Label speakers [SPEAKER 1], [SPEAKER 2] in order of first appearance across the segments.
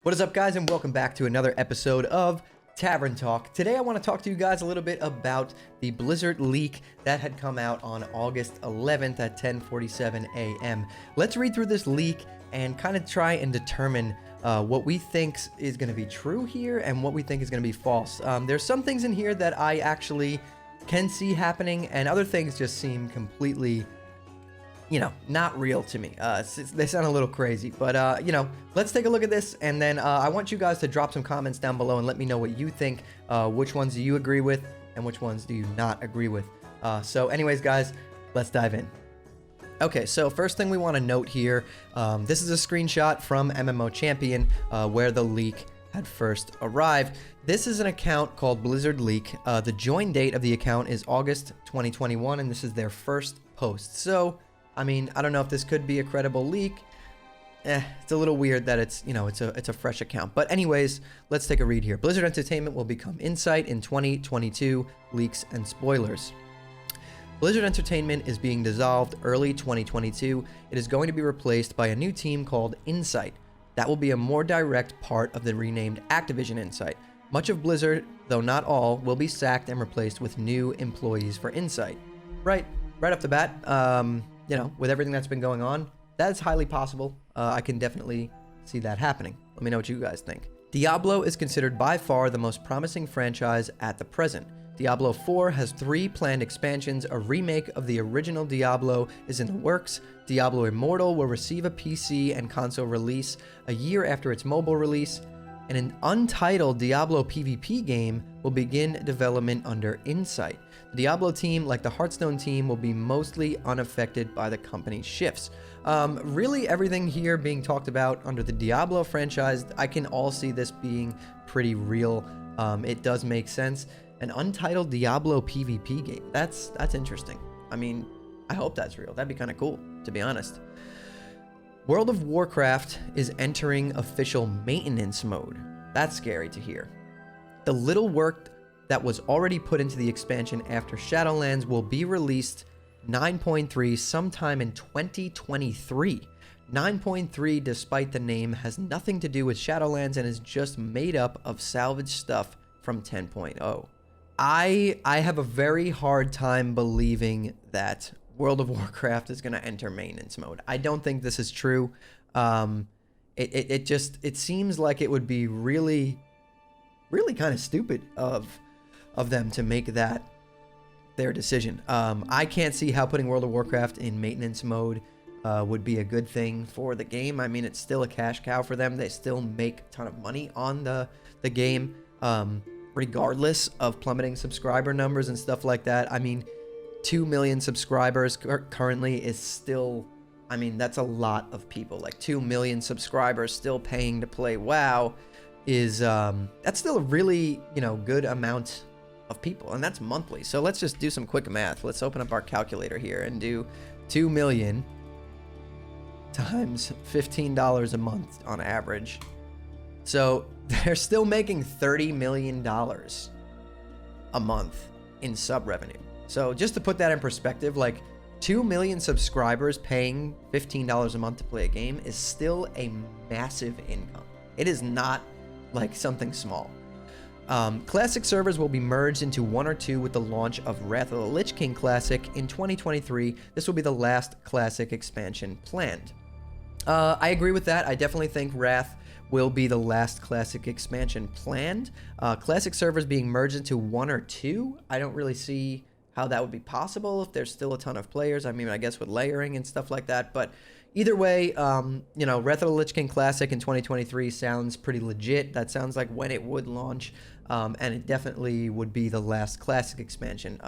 [SPEAKER 1] What is up, guys, and welcome back to another episode of Tavern Talk. Today I want to talk to you guys a little bit about the Blizzard leak that had come out on August 11th at 10:47 a.m. Let's read through this leak and kind of try and determine what we think is going to be true here and what we think is going to be false. There's some things in here that I actually can see happening, and other things just seem completely, not real to me. They sound a little crazy, but, let's take a look at this, and then I want you guys to drop some comments down below and let me know what you think. Which ones do you agree with, and which ones do you not agree with? So anyways, guys, let's dive in. Okay, so first thing we want to note here, this is a screenshot from MMO Champion where the leak had first arrived. This is an account called Blizzard Leak. The join date of the account is August 2021, and this is their first post. So I mean, I don't know if this could be a credible leak. It's a little weird that it's a fresh account. But anyways, let's take a read here. Blizzard Entertainment will become Insight in 2022, leaks and spoilers. Blizzard Entertainment is being dissolved early 2022. It is going to be replaced by a new team called Insight. That will be a more direct part of the renamed Activision Insight. Much of Blizzard, though not all, will be sacked and replaced with new employees for Insight. Right off the bat, with everything that's been going on, that's highly possible. I can definitely see that happening. Let me know what you guys think. Diablo is considered by far the most promising franchise at the present. Diablo 4 has 3 planned expansions. A remake of the original Diablo is in the works. Diablo Immortal will receive a PC and console release a year after its mobile release. And an untitled Diablo PvP game will begin development under Insight. The Diablo team, like the Hearthstone team, will be mostly unaffected by the company's shifts. Really, everything here being talked about under the Diablo franchise, I can all see this being pretty real. It does make sense. An untitled Diablo PvP game. That's interesting. I mean, I hope that's real. That'd be kind of cool, to be honest. World of Warcraft is entering official maintenance mode. That's scary to hear. The little work that was already put into the expansion after Shadowlands will be released 9.3 sometime in 2023. 9.3, despite the name, has nothing to do with Shadowlands and is just made up of salvaged stuff from 10.0. I have a very hard time believing that World of Warcraft is going to enter maintenance mode. I don't think this is true. It seems like it would be really kind of stupid of them to make that their decision. I can't see how putting World of Warcraft in maintenance mode would be a good thing for the game. I mean, it's still a cash cow for them. They still make a ton of money on the game, regardless of plummeting subscriber numbers and stuff like that. I mean, 2 million subscribers currently is still, I mean, that's a lot of people. Like 2 million subscribers still paying to play WoW is, that's still a really, good amount of people, and that's monthly. So let's just do some quick math. Let's open up our calculator here and do 2 million times $15 a month on average. So they're still making $30 million a month in sub revenue. So just to put that in perspective, like 2 million subscribers paying $15 a month to play a game is still a massive income. It is not like something small. Classic servers will be merged into 1 or 2 with the launch of Wrath of the Lich King Classic in 2023. This will be the last Classic expansion planned. I agree with that. I definitely think Wrath will be the last Classic expansion planned. Classic servers being merged into 1 or 2, I don't really see how that would be possible if there's still a ton of players. I mean, I guess with layering and stuff like that. But either way, Wrath of the Lich King Classic in 2023 sounds pretty legit. That sounds like when it would launch. And it definitely would be the last Classic expansion,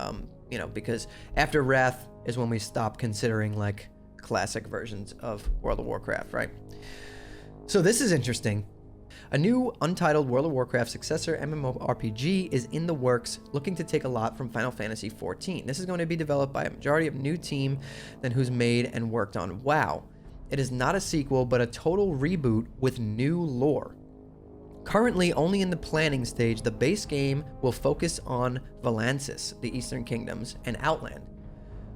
[SPEAKER 1] because after Wrath is when we stop considering like Classic versions of World of Warcraft, right? So this is interesting. A new untitled World of Warcraft successor MMORPG is in the works, looking to take a lot from Final Fantasy XIV. This is going to be developed by a majority of new team than who's made and worked on WoW. It is not a sequel, but a total reboot with new lore. Currently only in the planning stage, the base game will focus on Valansis, the Eastern Kingdoms, and Outland.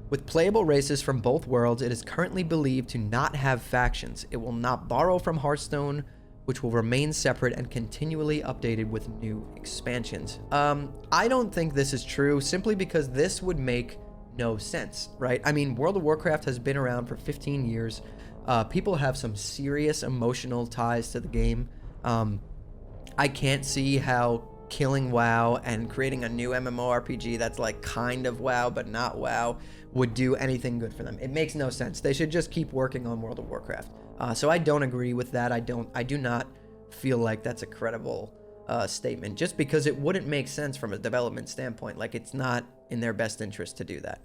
[SPEAKER 1] With playable races from both worlds, it is currently believed to not have factions. It will not borrow from Hearthstone, which will remain separate and continually updated with new expansions. I don't think this is true, simply because this would make no sense, right? I mean, World of Warcraft has been around for 15 years. People have some serious emotional ties to the game. I can't see how killing WoW and creating a new MMORPG that's like kind of WoW but not WoW would do anything good for them. It makes no sense. They should just keep working on World of Warcraft. So I don't agree with that. I do not feel like that's a credible statement, just because it wouldn't make sense from a development standpoint. Like, it's not in their best interest to do that.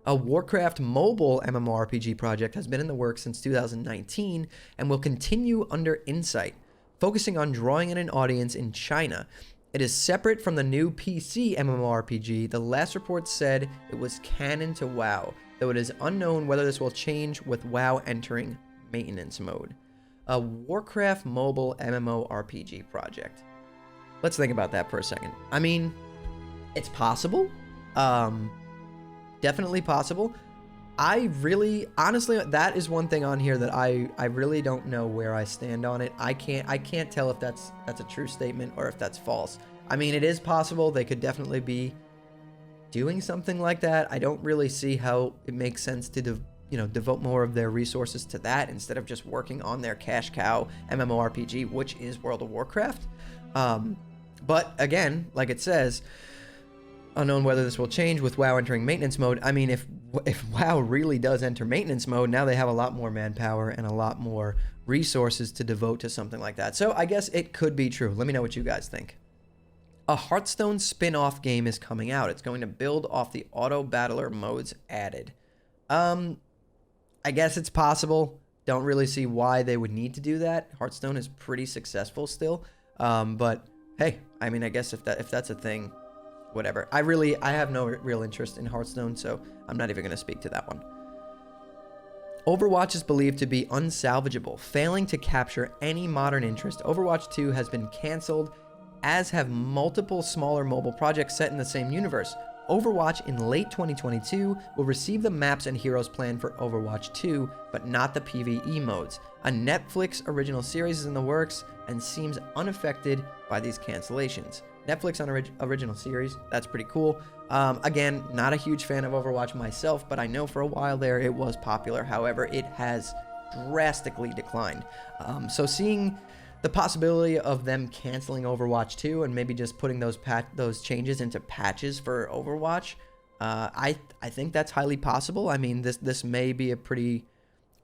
[SPEAKER 1] A Warcraft mobile MMORPG project has been in the works since 2019 and will continue under Insight, focusing on drawing in an audience in China. It is separate from the new PC MMORPG. The last report said it was canon to WoW, though it is unknown whether this will change with WoW entering maintenance mode. A Warcraft mobile MMORPG project. Let's think about that for a second. I mean, it's possible. Definitely possible. Honestly, that is one thing on here that I really don't know where I stand on it. I can't tell if that's a true statement or if that's false. I mean, it is possible. They could definitely be doing something like that. I don't really see how it makes sense to devote more of their resources to that instead of just working on their cash cow MMORPG, which is World of Warcraft. But again, like it says, unknown whether this will change with WoW entering maintenance mode. I mean, if WoW really does enter maintenance mode, now they have a lot more manpower and a lot more resources to devote to something like that. So I guess it could be true. Let me know what you guys think. A Hearthstone spin-off game is coming out. It's going to build off the auto battler modes added. I guess it's possible. Don't really see why they would need to do that. Hearthstone is pretty successful still. But hey, I mean, I guess if that's a thing, whatever. I have no real interest in Hearthstone, so I'm not even going to speak to that one. Overwatch is believed to be unsalvageable, failing to capture any modern interest. Overwatch 2 has been canceled, as have multiple smaller mobile projects set in the same universe. Overwatch in late 2022 will receive the maps and heroes planned for Overwatch 2, but not the PvE modes. A Netflix original series is in the works and seems unaffected by these cancellations. Netflix on original series, that's pretty cool. Again, not a huge fan of Overwatch myself, but I know for a while there it was popular. However, it has drastically declined. So seeing the possibility of them canceling Overwatch 2 and maybe just putting those changes into patches for Overwatch, I think that's highly possible. I mean, this may be a pretty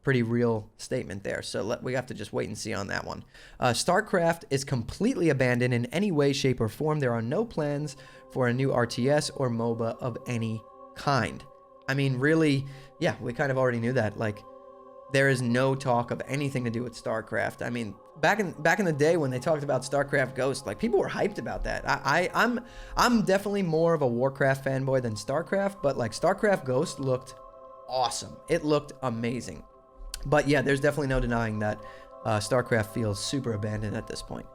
[SPEAKER 1] real statement there. So we have to just wait and see on that one. StarCraft is completely abandoned in any way, shape, or form. There are no plans for a new RTS or MOBA of any kind. I mean, really, yeah, we kind of already knew that. Like, there is no talk of anything to do with StarCraft. I mean, back in the day when they talked about StarCraft Ghost, like, people were hyped about that. I'm definitely more of a Warcraft fanboy than StarCraft, but like, StarCraft Ghost looked awesome. It looked amazing. But yeah, there's definitely no denying that StarCraft feels super abandoned at this point.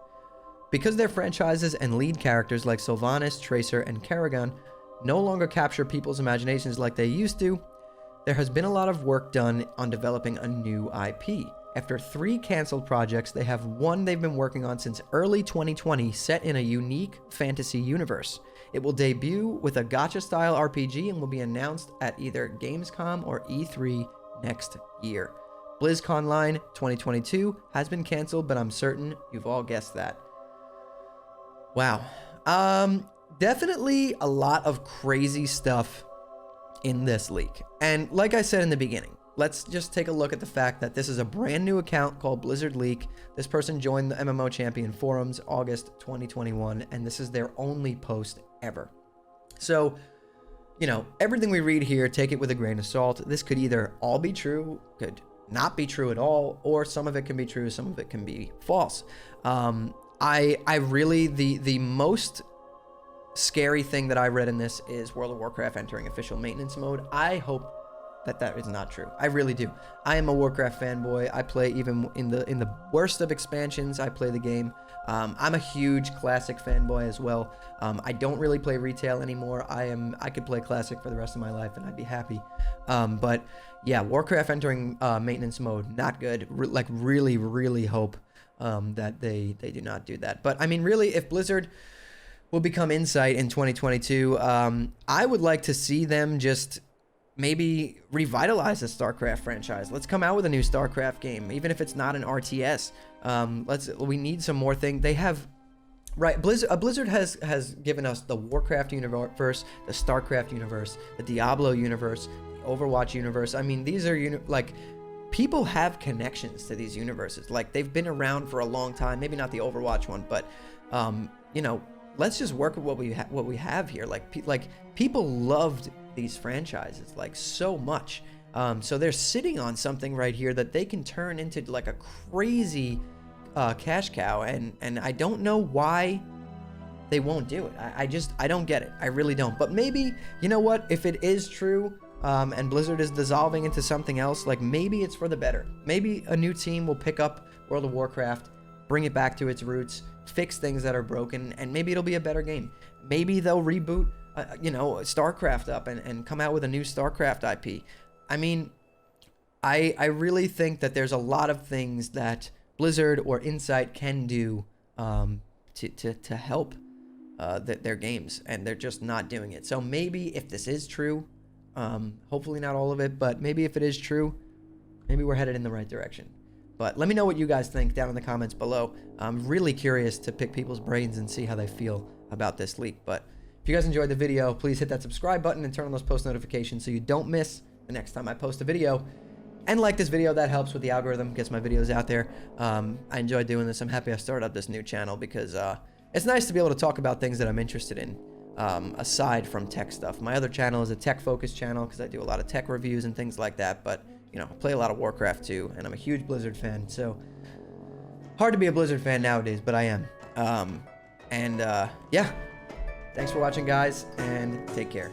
[SPEAKER 1] Because their franchises and lead characters like Sylvanas, Tracer, and Kerrigan no longer capture people's imaginations like they used to, there has been a lot of work done on developing a new IP. After 3 canceled projects, they have one they've been working on since early 2020, set in a unique fantasy universe. It will debut with a gacha-style RPG and will be announced at either Gamescom or E3 next year. BlizzConline 2022 has been canceled, but I'm certain you've all guessed that. Wow. Definitely a lot of crazy stuff in this leak. And like I said in the beginning, let's just take a look at the fact that this is a brand new account called Blizzard Leak. This person joined the MMO Champion forums August 2021, and this is their only post ever. So, everything we read here, take it with a grain of salt. This could either all be true, could not be true at all, or some of it can be true, some of it can be false. I really, the most scary thing that I read in this is World of Warcraft entering official maintenance mode. I hope that is not true. I really do. I am a Warcraft fanboy. I play even in the worst of expansions. I play the game. I'm a huge Classic fanboy as well. I don't really play retail anymore. I could play Classic for the rest of my life and I'd be happy. But yeah, Warcraft entering maintenance mode, not good. Really hope that they do not do that. But I mean, really, if Blizzard will become Insight in 2022, I would like to see them just maybe revitalize the StarCraft franchise. Let's come out with a new StarCraft game, even if it's not an RTS. We need some more things. They have, right, Blizzard has given us the Warcraft universe, the StarCraft universe, the Diablo universe, the Overwatch universe. I mean, these are like, people have connections to these universes. Like, they've been around for a long time. Maybe not the Overwatch one, but you know, let's just work with what we have here. Like people loved these franchises like so much. So they're sitting on something right here that they can turn into like a crazy cash cow, and I don't know why they won't do it. I don't get it. I really don't. But maybe, you know what? If it is true, and Blizzard is dissolving into something else, like maybe it's for the better. Maybe a new team will pick up World of Warcraft, bring it back to its roots, fix things that are broken, and maybe it'll be a better game. Maybe they'll reboot, you know, StarCraft up and come out with a new StarCraft IP. I mean, I really think that there's a lot of things that Blizzard or Insight can do to help their games, and they're just not doing it. So maybe if this is true, hopefully not all of it, but maybe if it is true, maybe we're headed in the right direction. But let me know what you guys think down in the comments below. I'm really curious to pick people's brains and see how they feel about this leak. But if you guys enjoyed the video, please hit that subscribe button and turn on those post notifications so you don't miss the next time I post a video. And like this video, that helps with the algorithm, gets my videos out there. I enjoy doing this. I'm happy I started up this new channel because it's nice to be able to talk about things that I'm interested in, aside from tech stuff. My other channel is a tech-focused channel because I do a lot of tech reviews and things like that. But you know, I play a lot of Warcraft too, and I'm a huge Blizzard fan, so hard to be a Blizzard fan nowadays, but I am. Yeah, thanks for watching, guys, and take care.